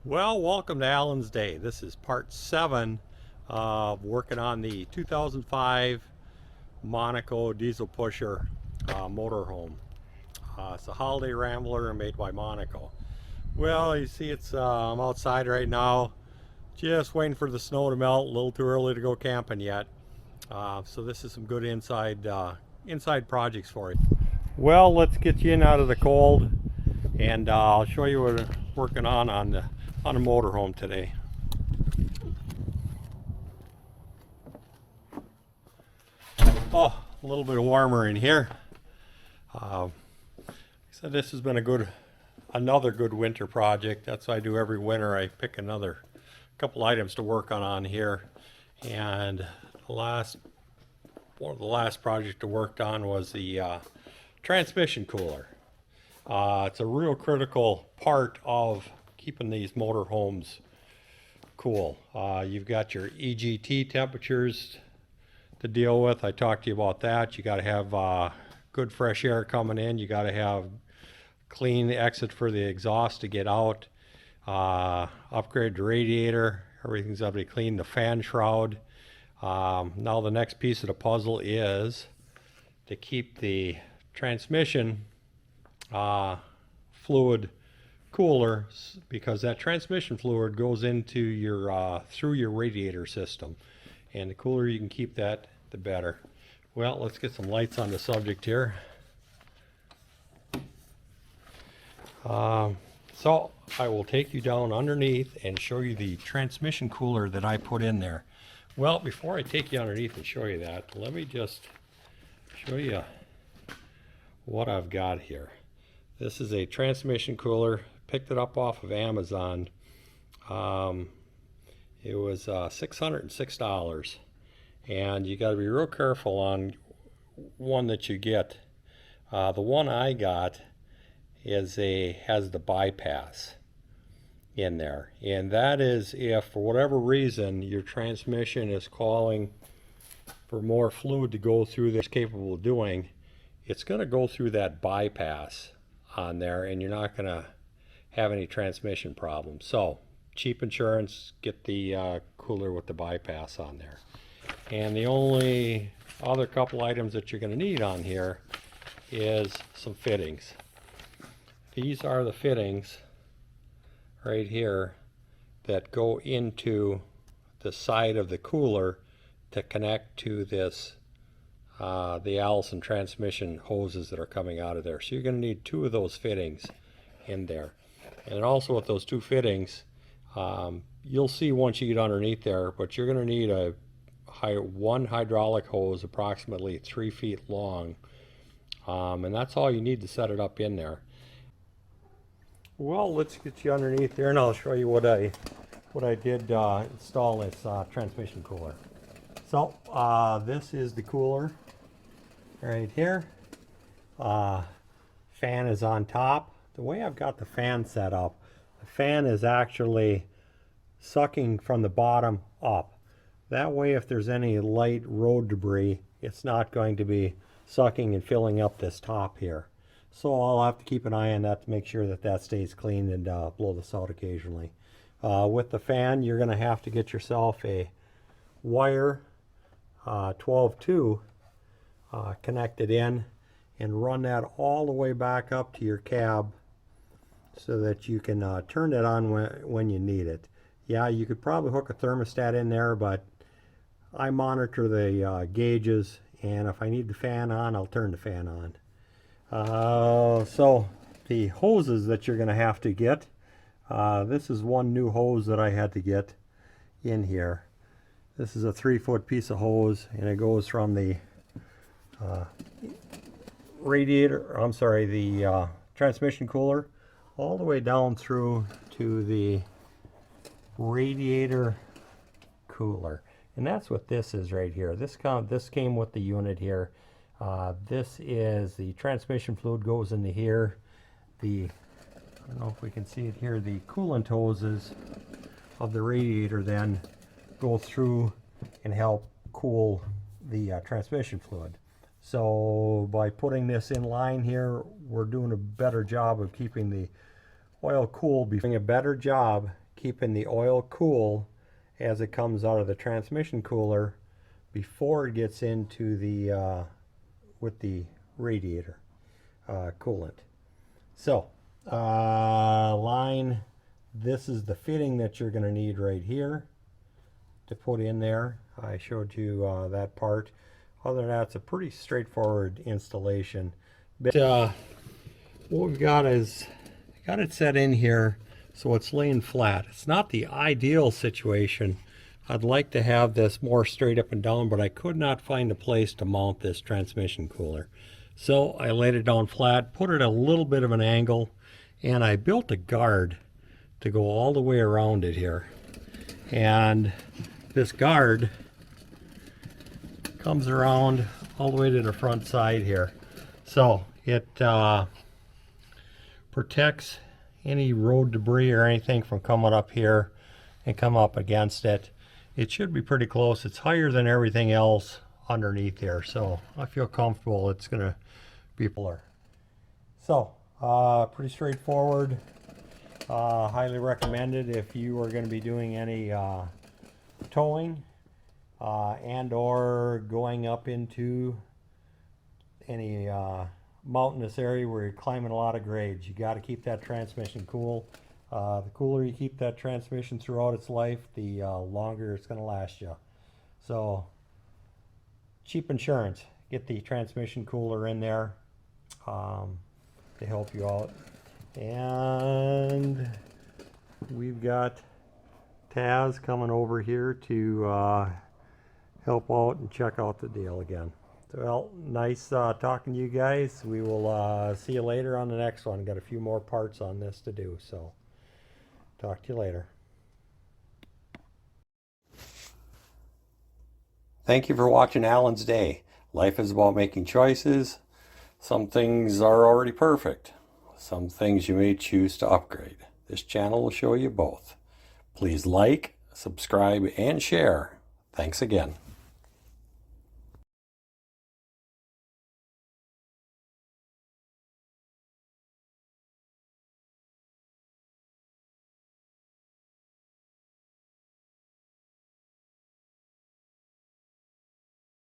Well, welcome to Allen's Day. This is part 7 of working on the 2005 Monaco diesel pusher motorhome. It's a holiday Rambler made by Monaco. Well, you see I'm outside right now, just waiting for the snow to melt. A little too early to go camping yet. So this is some good inside projects for you. Well, let's get you in out of the cold, and I'll show you what we're working on a motorhome today. Oh, a little bit warmer in here. So this has been another good winter project. That's what I do every winter. I pick another couple items to work on here. And one of the last projects I worked on was the transmission cooler. It's a real critical part of keeping these motorhomes cool. You've got your EGT temperatures to deal with. I talked to you about that. You got to have good fresh air coming in. You got to have clean exit for the exhaust to get out. Upgrade the radiator. Everything's got to be clean. The fan shroud. Now the next piece of the puzzle is to keep the transmission fluid cooler, because that transmission fluid goes into your through your radiator system, and the cooler you can keep that, the better. Well, let's get some lights on the subject here. So I will take you down underneath and show you the transmission cooler that I put in there. Well, before I take you underneath and show you that, let me just show you what I've got here. This is a transmission cooler. Picked it up off of Amazon. It was $606, and you got to be real careful on one that you get. The one I got has the bypass in there, and that is if for whatever reason your transmission is calling for more fluid to go through than it's capable of doing, it's going to go through that bypass on there, and you're not going to have any transmission problems. So cheap insurance, get the cooler with the bypass on there. And the only other couple items that you're going to need on here is some fittings. These are the fittings right here that go into the side of the cooler to connect to this the Allison transmission hoses that are coming out of there. So you're going to need 2 of those fittings in there. And also with those 2 fittings, you'll see once you get underneath there, but you're going to need one hydraulic hose approximately 3 feet long, and that's all you need to set it up in there. Well, let's get you underneath there, and I'll show you what I did install this transmission cooler. So this is the cooler right here. Fan is on top. The way I've got the fan set up, the fan is actually sucking from the bottom up. That way, if there's any light road debris, it's not going to be sucking and filling up this top here. So I'll have to keep an eye on that to make sure that that stays clean, and blow this out occasionally. With the fan, you're going to have to get yourself a wire 12-2 connected in, and run that all the way back up to your cab so that you can turn it on when you need it. Yeah, you could probably hook a thermostat in there, but I monitor the gauges, and if I need the fan on, I'll turn the fan on. So the hoses that you're going to have to get, this is one new hose that I had to get in here. This is a 3-foot piece of hose, and it goes from the transmission cooler all the way down through to the radiator cooler. And that's what this is right here. This came with the unit here. This is the transmission fluid goes into here. I don't know if we can see it here, the coolant hoses of the radiator then go through and help cool the transmission fluid. So by putting this in line here, we're doing a better job of keeping the oil cool, doing a better job keeping the oil cool as it comes out of the transmission cooler before it gets into the with the radiator coolant. So line, this is the fitting that you're going to need right here to put in there. I showed you that part. Other than that, it's a pretty straightforward installation. But what we've got is got it set in here so it's laying flat. It's not the ideal situation. I'd like to have this more straight up and down, but I could not find a place to mount this transmission cooler. So I laid it down flat, put it at a little bit of an angle, and I built a guard to go all the way around it here. And this guard comes around all the way to the front side here. So it protects any road debris or anything from coming up here and come up against it. It should be pretty close. It's higher than everything else underneath here, so I feel comfortable it's going to be fuller. So pretty straightforward. Highly recommended if you are going to be doing any towing and or going up into any mountainous area where you're climbing a lot of grades. You got to keep that transmission cool. The cooler you keep that transmission throughout its life, the longer it's going to last you. So cheap insurance. Get the transmission cooler in there to help you out. And we've got Taz coming over here to help out and check out the deal again. Well, nice talking to you guys. We will see you later on the next one. Got a few more parts on this to do, so talk to you later. Thank you for watching Alan's Day. Life is about making choices. Some things are already perfect. Some things you may choose to upgrade. This channel will show you both. Please like, subscribe, and share. Thanks again.